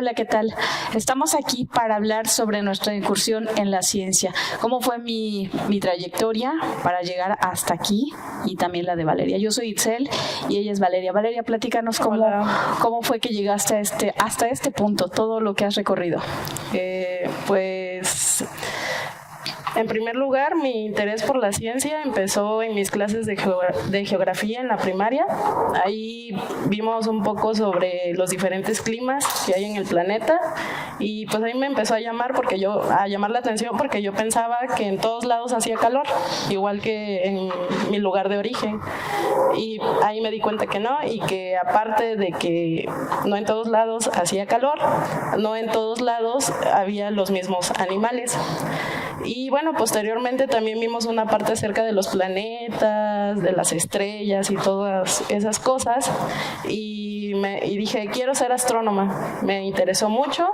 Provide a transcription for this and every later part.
Hola, ¿qué tal? Estamos aquí para hablar sobre nuestra incursión en la ciencia. ¿Cómo fue mi trayectoria para llegar hasta aquí? Y también la de Valeria. Yo soy Itzel y ella es Valeria. Valeria, platícanos cómo fue que llegaste hasta este punto, todo lo que has recorrido. Pues en primer lugar, mi interés por la ciencia empezó en mis clases de geografía en la primaria. Ahí vimos un poco sobre los diferentes climas que hay en el planeta y pues ahí me empezó a llamar la atención porque yo pensaba que en todos lados hacía calor, igual que en mi lugar de origen. Y ahí me di cuenta que no, y que aparte de que no en todos lados hacía calor, no en todos lados había los mismos animales. Y bueno, posteriormente también vimos una parte acerca de los planetas, de las estrellas y todas esas cosas. Y dije, quiero ser astrónoma. Me interesó mucho.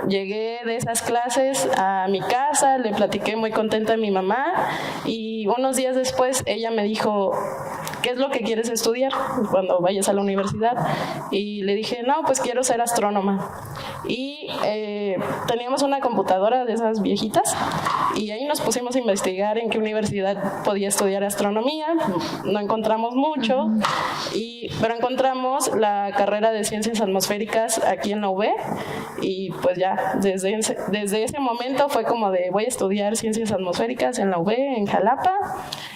Llegué de esas clases a mi casa, le platiqué muy contenta a mi mamá y unos días después ella me dijo, ¿qué es lo que quieres estudiar cuando vayas a la universidad? Y le dije, no, pues quiero ser astrónoma. Y teníamos una computadora de esas viejitas y ahí nos pusimos a investigar en qué universidad podía estudiar astronomía. No encontramos mucho, pero encontramos la carrera de ciencias atmosféricas aquí en la UB y pues ya desde ese momento fue como de voy a estudiar ciencias atmosféricas en la UB, en Jalapa,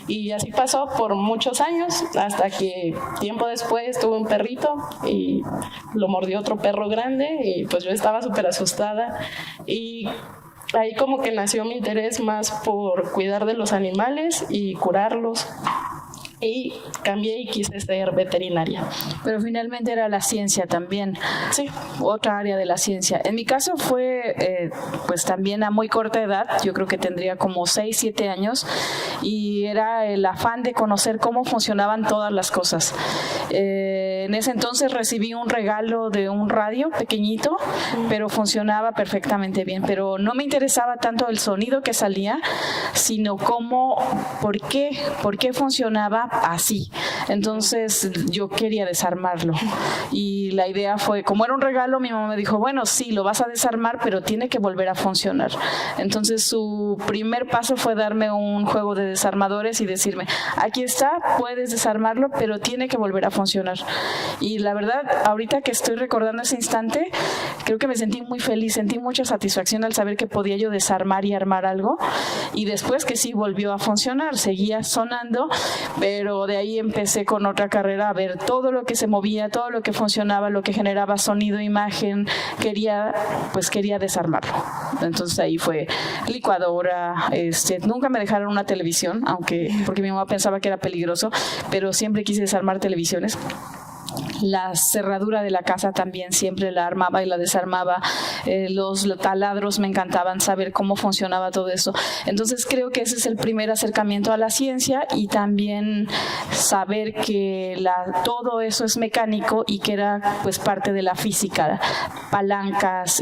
y así pasó por muchos años hasta que tiempo después tuve un perrito y lo mordió otro perro grande y pues yo estaba súper asustada y ahí como que nació mi interés más por cuidar de los animales y curarlos. Y cambié y quise ser veterinaria. Pero finalmente era la ciencia también. Sí. Otra área de la ciencia. En mi caso fue pues también a muy corta edad, yo creo que tendría como 6, 7 años, y era el afán de conocer cómo funcionaban todas las cosas. En ese entonces recibí un regalo de un radio pequeñito, pero funcionaba perfectamente bien. Pero no me interesaba tanto el sonido que salía, sino por qué funcionaba así. Entonces yo quería desarmarlo y la idea fue, como era un regalo, mi mamá me dijo, bueno, sí, lo vas a desarmar, pero tiene que volver a funcionar. Entonces su primer paso fue darme un juego de desarmadores y decirme, aquí está, puedes desarmarlo, pero tiene que volver a funcionar. Y la verdad, ahorita que estoy recordando ese instante, creo que me sentí muy feliz, sentí mucha satisfacción al saber que podía yo desarmar y armar algo, y después que sí volvió a funcionar, seguía sonando, pero de ahí empecé con otra carrera a ver todo lo que se movía, todo lo que funcionaba, lo que generaba sonido, imagen, quería desarmarlo. Entonces ahí fue licuadora, nunca me dejaron una televisión, porque mi mamá pensaba que era peligroso, pero siempre quise desarmar televisiones. La cerradura de la casa también siempre la armaba y la desarmaba. Los taladros me encantaban, saber cómo funcionaba todo eso. Entonces creo que ese es el primer acercamiento a la ciencia, y también saber que todo eso es mecánico y que era pues parte de la física. Palancas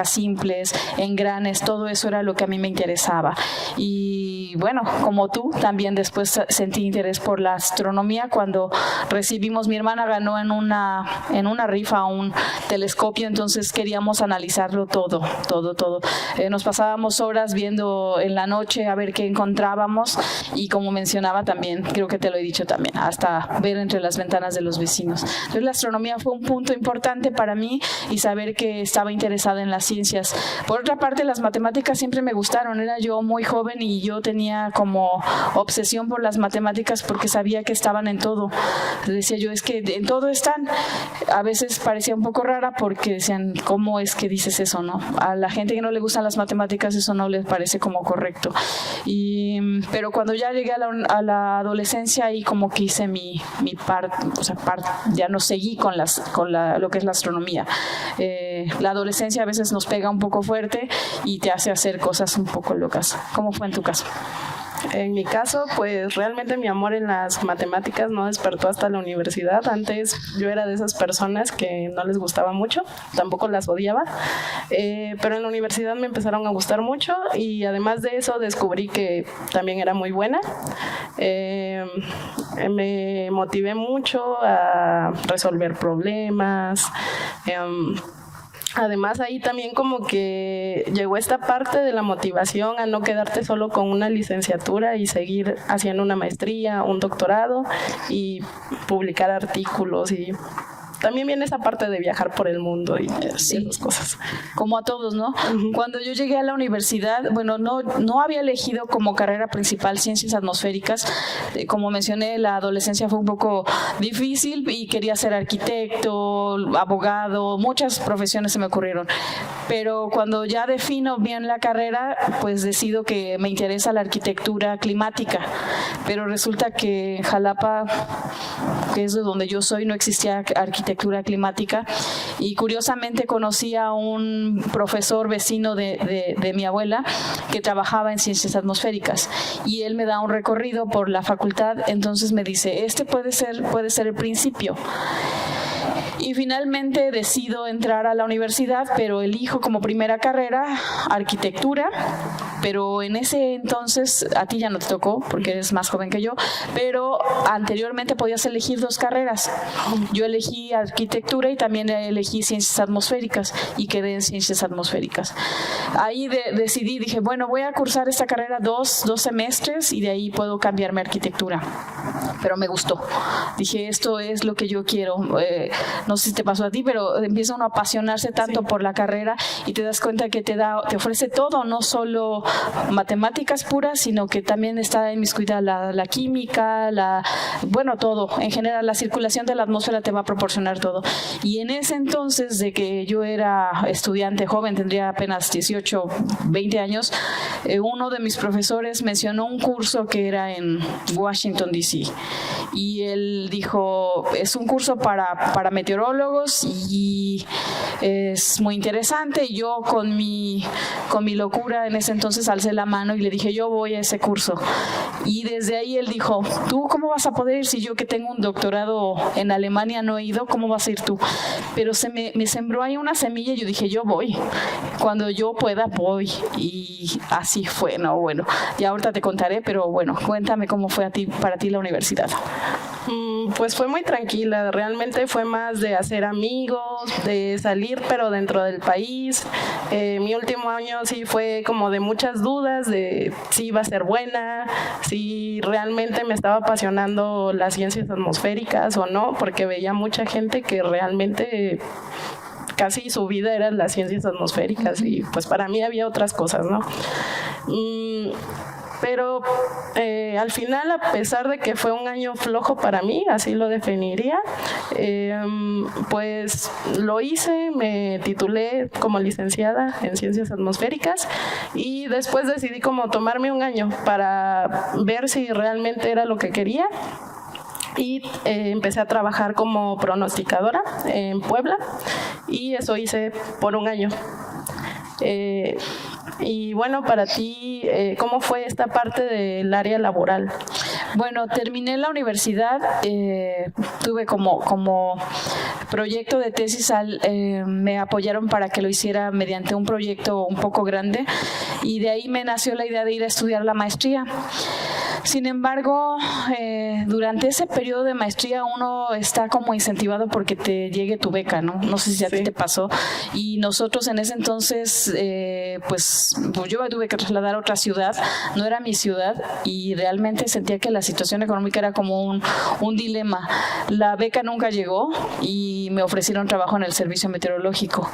simples, engranes, todo eso era lo que a mí me interesaba. Y bueno, como tú, también después sentí interés por la astronomía cuando recibimos, mi hermana ganó en una rifa un telescopio, entonces queríamos analizarlo todo. Nos pasábamos horas viendo en la noche a ver qué encontrábamos, y como mencionaba también, creo que te lo he dicho también, hasta ver entre las ventanas de los vecinos. Entonces la astronomía fue un punto importante para mí, y saber que estaba interesada en las ciencias. Por otra parte, las matemáticas siempre me gustaron, era yo muy joven y yo tenía como obsesión por las matemáticas porque sabía que estaban en todo. Decía yo, es que en todo están. A veces parecía un poco rara porque decían, ¿cómo es que dices eso, no? A la gente que no le gustan las matemáticas eso no les parece como correcto. Pero cuando ya llegué a la adolescencia, ahí como que hice mi parte, ya no seguí con lo que es la astronomía. La adolescencia a veces nos pega un poco fuerte y te hace hacer cosas un poco locas. ¿Cómo fue en tu caso? En mi caso, pues realmente mi amor en las matemáticas no despertó hasta la universidad. Antes yo era de esas personas que no les gustaba mucho, tampoco las odiaba, pero en la universidad me empezaron a gustar mucho y además de eso descubrí que también era muy buena. Me motivé mucho a resolver problemas, Además, ahí también como que llegó esta parte de la motivación a no quedarte solo con una licenciatura y seguir haciendo una maestría, un doctorado y publicar artículos, y también viene esa parte de viajar por el mundo y esas cosas. Como a todos, ¿no? Cuando yo llegué a la universidad, bueno, no había elegido como carrera principal ciencias atmosféricas. Como mencioné, la adolescencia fue un poco difícil y quería ser arquitecto, abogado, muchas profesiones se me ocurrieron. Pero cuando ya defino bien la carrera, pues decido que me interesa la arquitectura climática. Pero resulta que en Jalapa, que es de donde yo soy, no existía arquitectura climática, y curiosamente conocí a un profesor vecino de mi abuela que trabajaba en ciencias atmosféricas, y él me da un recorrido por la facultad. Entonces me dice, este puede ser el principio. Y finalmente decido entrar a la universidad, pero elijo como primera carrera arquitectura. Pero en ese entonces, a ti ya no te tocó porque eres más joven que yo, pero anteriormente podías elegir 2 carreras. Yo elegí arquitectura y también elegí ciencias atmosféricas, y quedé en ciencias atmosféricas. Ahí decidí, dije, bueno, voy a cursar esta carrera 2 semestres y de ahí puedo cambiarme a arquitectura. Pero me gustó. Dije, esto es lo que yo quiero. No sé si te pasó a ti, pero empieza uno a apasionarse tanto por la carrera y te das cuenta que te ofrece todo, no solo matemáticas puras, sino que también está inmiscuida la química, bueno, todo. En general, la circulación de la atmósfera te va a proporcionar todo. Y en ese entonces, de que yo era estudiante joven, tendría apenas 18, 20 años, uno de mis profesores mencionó un curso que era en Washington, D.C. Y él dijo, es un curso para meteorólogos y es muy interesante. Y yo con mi locura en ese entonces alcé la mano y le dije, yo voy a ese curso. Y desde ahí él dijo, ¿tú cómo vas a poder ir si yo que tengo un doctorado en Alemania no he ido? ¿Cómo vas a ir tú? Pero me sembró ahí una semilla y yo dije, yo voy. Cuando yo pueda, voy. Y así fue, ¿no? Bueno, ya ahorita te contaré, pero bueno, cuéntame cómo fue para ti la universidad. Pues fue muy tranquila, realmente fue más de hacer amigos, de salir pero dentro del país. Mi último año sí fue como de muchas dudas de si iba a ser buena, si realmente me estaba apasionando las ciencias atmosféricas o no, porque veía mucha gente que realmente casi su vida era las ciencias atmosféricas, y pues para mí había otras cosas, ¿no? Pero al final, a pesar de que fue un año flojo para mí, así lo definiría, pues lo hice, me titulé como licenciada en ciencias atmosféricas, y después decidí como tomarme un año para ver si realmente era lo que quería. Y empecé a trabajar como pronosticadora en Puebla, y eso hice por un año. Y bueno, para ti, ¿cómo fue esta parte del área laboral? Bueno, terminé la universidad, tuve como proyecto de tesis, me apoyaron para que lo hiciera mediante un proyecto un poco grande, y de ahí me nació la idea de ir a estudiar la maestría. Sin embargo, durante ese periodo de maestría uno está como incentivado porque te llegue tu beca, ¿no? No sé si a ti te pasó. Y nosotros en ese entonces, pues yo me tuve que trasladar a otra ciudad, no era mi ciudad, y realmente sentía que la situación económica era como un dilema. La beca nunca llegó y me ofrecieron trabajo en el servicio meteorológico.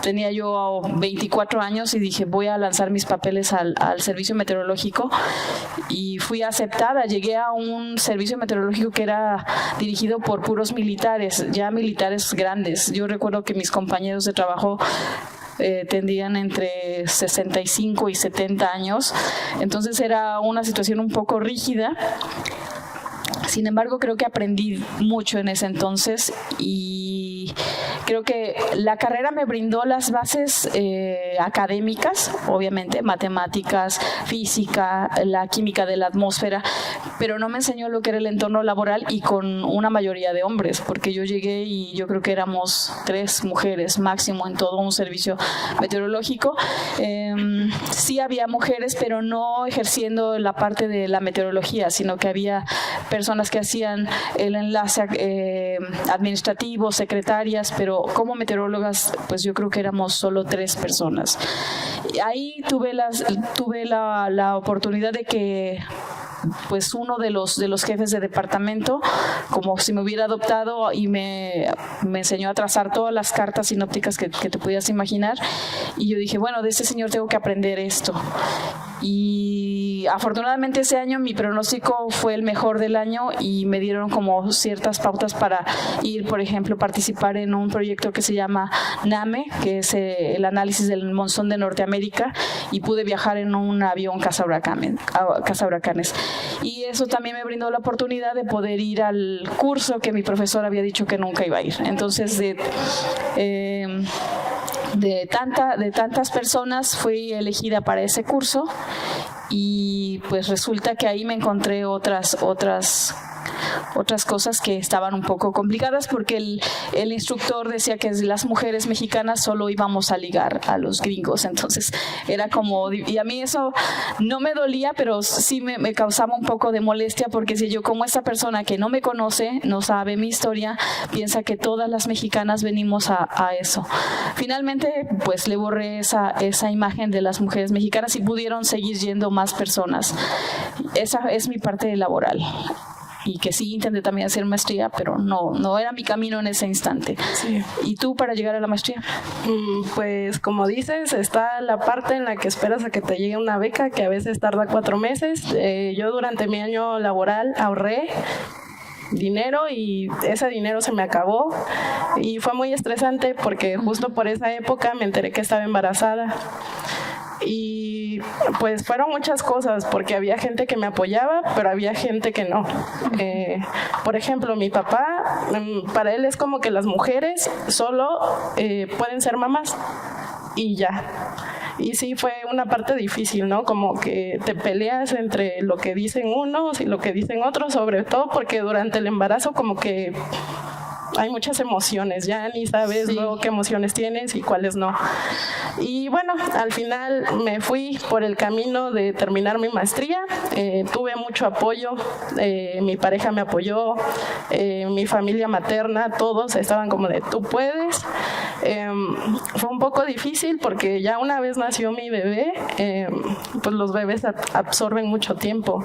Tenía yo 24 años y dije, voy a lanzar mis papeles al servicio meteorológico, y fui aceptada. Llegué a un servicio meteorológico que era dirigido por puros militares, ya militares grandes. Yo recuerdo que mis compañeros de trabajo tendrían entre 65 y 70 años, entonces era una situación un poco rígida. Sin embargo, creo que aprendí mucho en ese entonces, y creo que la carrera me brindó las bases académicas, obviamente, matemáticas, física, la química de la atmósfera, pero no me enseñó lo que era el entorno laboral, y con una mayoría de hombres, porque yo llegué y yo creo que éramos 3 mujeres máximo en todo un servicio meteorológico. Sí había mujeres, pero no ejerciendo la parte de la meteorología, sino que había personas que hacían el enlace administrativo, secretarias, pero pero como meteorólogas, pues yo creo que éramos solo 3 personas. Ahí tuve la oportunidad de que pues uno de los jefes de departamento, como si me hubiera adoptado, y me enseñó a trazar todas las cartas sinópticas que te pudieras imaginar, y yo dije, bueno, de este señor tengo que aprender esto. Y afortunadamente ese año mi pronóstico fue el mejor del año y me dieron como ciertas pautas para ir, por ejemplo, participar en un proyecto que se llama NAME, que es el análisis del monzón de Norteamérica, y pude viajar en un avión cazahuracanes. Y eso también me brindó la oportunidad de poder ir al curso que mi profesor había dicho que nunca iba a ir. Entonces, de tantas personas fui elegida para ese curso, y pues resulta que ahí me encontré otras cosas que estaban un poco complicadas, porque el instructor decía que las mujeres mexicanas solo íbamos a ligar a los gringos. Entonces era como, y a mí eso no me dolía, pero sí me causaba un poco de molestia, porque si yo, como esta persona que no me conoce, no sabe mi historia, piensa que todas las mexicanas venimos a eso. Finalmente pues le borré esa imagen de las mujeres mexicanas y pudieron seguir yendo más personas. Esa es mi parte laboral. Y que sí intenté también hacer maestría, pero no era mi camino en ese instante. Sí. ¿Y tú para llegar a la maestría? Pues como dices, está la parte en la que esperas a que te llegue una beca, que a veces tarda 4 meses. Yo durante mi año laboral ahorré dinero y ese dinero se me acabó, y fue muy estresante porque justo por esa época me enteré que estaba embarazada. Y pues fueron muchas cosas, porque había gente que me apoyaba, pero había gente que no. Por ejemplo, mi papá, para él es como que las mujeres solo pueden ser mamás y ya. Y sí fue una parte difícil, ¿no? Como que te peleas entre lo que dicen unos y lo que dicen otros, sobre todo porque durante el embarazo como que hay muchas emociones, ya ni sabes luego qué emociones tienes y cuáles no. Y bueno, al final me fui por el camino de terminar mi maestría. Tuve mucho apoyo, mi pareja me apoyó, mi familia materna, todos estaban como de tú puedes. Fue un poco difícil porque ya una vez nació mi bebé, pues los bebés absorben mucho tiempo.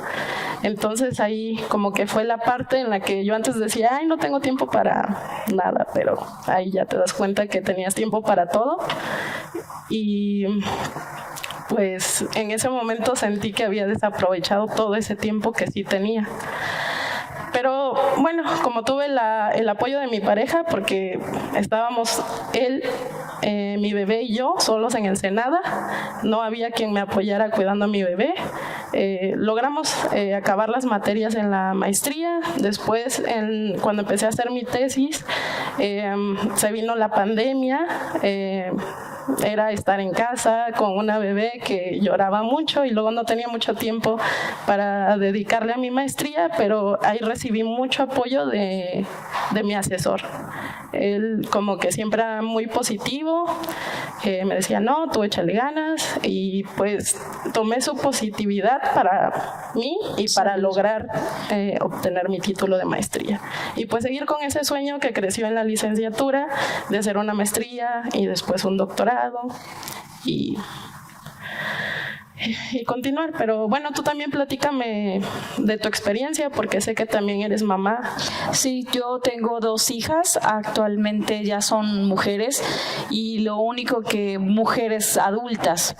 Entonces ahí como que fue la parte en la que yo antes decía, ay, no tengo tiempo para nada, pero ahí ya te das cuenta que tenías tiempo para todo. Y pues en ese momento sentí que había desaprovechado todo ese tiempo que sí tenía. Pero bueno, como tuve el apoyo de mi pareja, porque estábamos él, mi bebé y yo solos en Ensenada, no había quien me apoyara cuidando a mi bebé. Logramos acabar las materias en la maestría. Después, cuando empecé a hacer mi tesis, se vino la pandemia. Era estar en casa con una bebé que lloraba mucho y luego no tenía mucho tiempo para dedicarle a mi maestría, pero ahí recibí mucho apoyo de mi asesor. Él como que siempre era muy positivo, me decía, no, tú échale ganas, y pues tomé su positividad para mí y para lograr obtener mi título de maestría. Y pues seguir con ese sueño que creció en la licenciatura, de hacer una maestría y después un doctorado y continuar. Pero bueno, tú también platícame de tu experiencia, porque sé que también eres mamá. Sí, yo tengo 2 hijas, actualmente ya son mujeres, y lo único que mujeres adultas.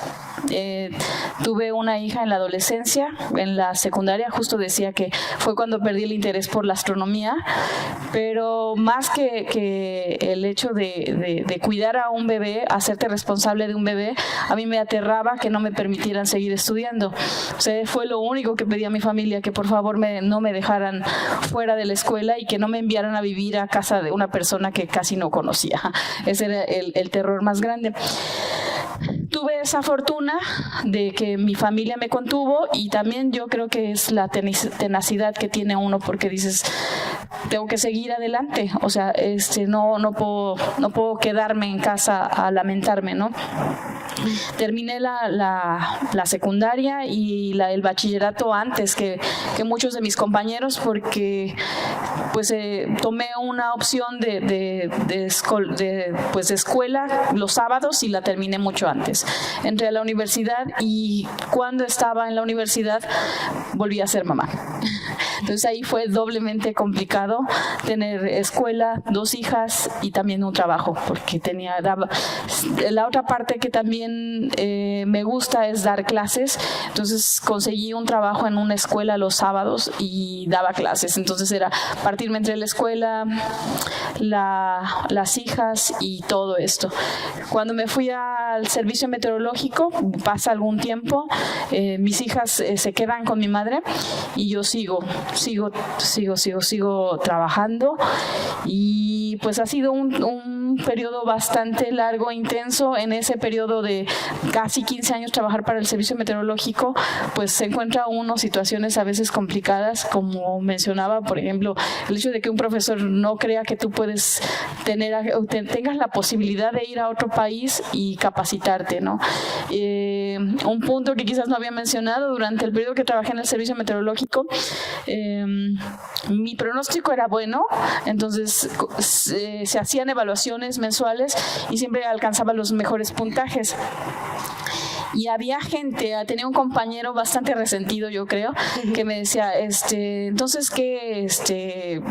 Tuve una hija en la adolescencia, en la secundaria, justo decía que fue cuando perdí el interés por la astronomía, pero más que el hecho de cuidar a un bebé, hacerte responsable de un bebé, a mí me aterraba que no me permitieran seguir estudiando. O sea, fue lo único que pedí a mi familia, que por favor no me dejaran fuera de la escuela y que no me enviaran a vivir a casa de una persona que casi no conocía. Ese era el terror más grande. Tuve esa fortuna de que mi familia me contuvo, y también yo creo que es la tenacidad que tiene uno, porque dices, tengo que seguir adelante. O sea, no puedo quedarme en casa a lamentarme, ¿no? Terminé la secundaria y el bachillerato antes que muchos de mis compañeros, porque pues tomé una opción de escuela los sábados y la terminé mucho antes. Entré a la universidad y cuando estaba en la universidad volví a ser mamá. Entonces ahí fue doblemente complicado tener escuela, 2 hijas y también un trabajo, porque la otra parte que también me gusta es dar clases. Entonces conseguí un trabajo en una escuela los sábados y daba clases. Entonces era partirme entre la escuela, las hijas y todo esto. Cuando me fui al servicio meteorológico, pasa algún tiempo, mis hijas se quedan con mi madre y yo sigo trabajando, y pues ha sido un periodo bastante largo, intenso. En ese periodo de casi 15 años trabajar para el servicio meteorológico, pues se encuentra uno situaciones a veces complicadas, como mencionaba, por ejemplo, el hecho de que un profesor no crea que tú puedes tengas la posibilidad de ir a otro país y capacitarte, ¿no? Un punto que quizás no había mencionado: durante el periodo que trabajé en el servicio meteorológico, mi pronóstico era bueno, entonces se hacían evaluaciones mensuales y siempre alcanzaba los mejores puntajes. Y había tenía un compañero bastante resentido, yo creo, que me decía, entonces que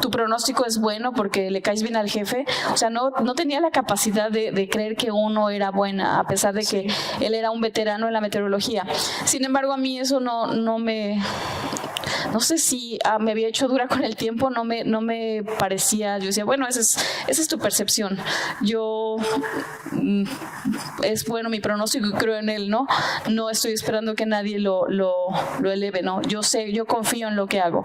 tu pronóstico es bueno porque le caes bien al jefe. O sea, no tenía la capacidad de creer que uno era buena, a pesar de que él era un veterano en la meteorología. Sin embargo, a mí eso no sé si me había hecho dura con el tiempo, no me parecía. Yo decía, bueno, esa es tu percepción. Es bueno mi pronóstico y creo en él, ¿no? No estoy esperando que nadie lo eleve, ¿no? Yo confío en lo que hago.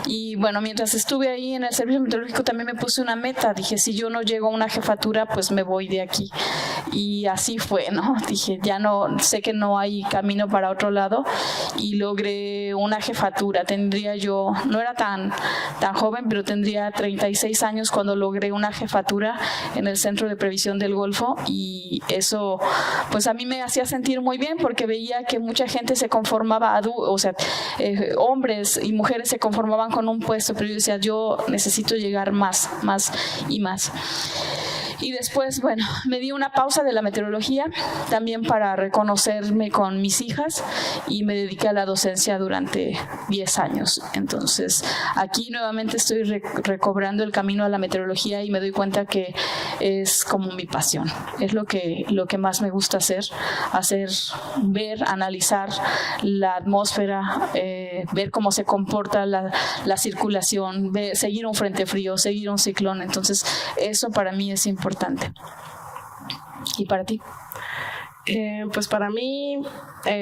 Y bueno, mientras estuve ahí en el servicio meteorológico también me puse una meta. Dije, si yo no llego a una jefatura, pues me voy de aquí. Y así fue, ¿no? Dije, ya no, sé que no hay camino para otro lado, y logré una jefatura. No era tan joven, pero tendría 36 años cuando logré una jefatura en el Centro de Previsión del Golfo, y eso pues a mí me hacía sentir muy bien, porque veía que mucha gente se conformaba, hombres y mujeres se conformaban con un puesto, pero yo decía, yo necesito llegar más y más. Y después, bueno, me di una pausa de la meteorología también para reconocerme con mis hijas, y me dediqué a la docencia durante 10 años. Entonces, aquí nuevamente estoy recobrando el camino a la meteorología, y me doy cuenta que es como mi pasión. Es lo que más me gusta hacer, ver, analizar la atmósfera, ver cómo se comporta la circulación, seguir un frente frío, seguir un ciclón. Entonces, eso para mí es importante. ¿Y para ti? Pues para mí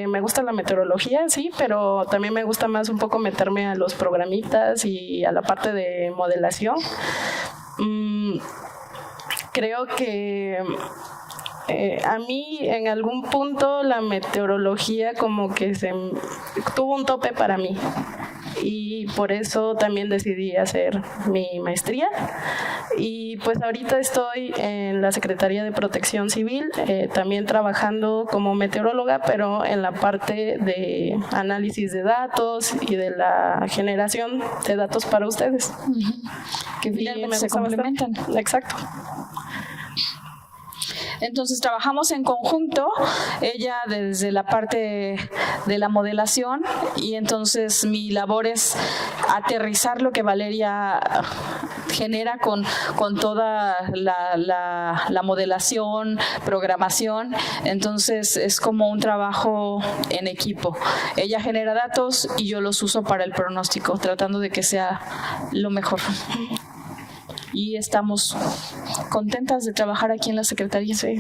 me gusta la meteorología, sí, pero también me gusta más un poco meterme a los programitas y a la parte de modelación. Creo que a mí en algún punto la meteorología como que tuvo un tope para mí, y por eso también decidí hacer mi maestría. Y pues ahorita estoy en la Secretaría de Protección Civil, también trabajando como meteoróloga, pero en la parte de análisis de datos y de la generación de datos para ustedes. Que finalmente se complementan. Exacto. Entonces trabajamos en conjunto, ella desde la parte de la modelación, y entonces mi labor es aterrizar lo que Valeria genera con toda la modelación, programación. Entonces es como un trabajo en equipo. Ella genera datos y yo los uso para el pronóstico, tratando de que sea lo mejor. Y estamos contentas de trabajar aquí en la Secretaría. Sí.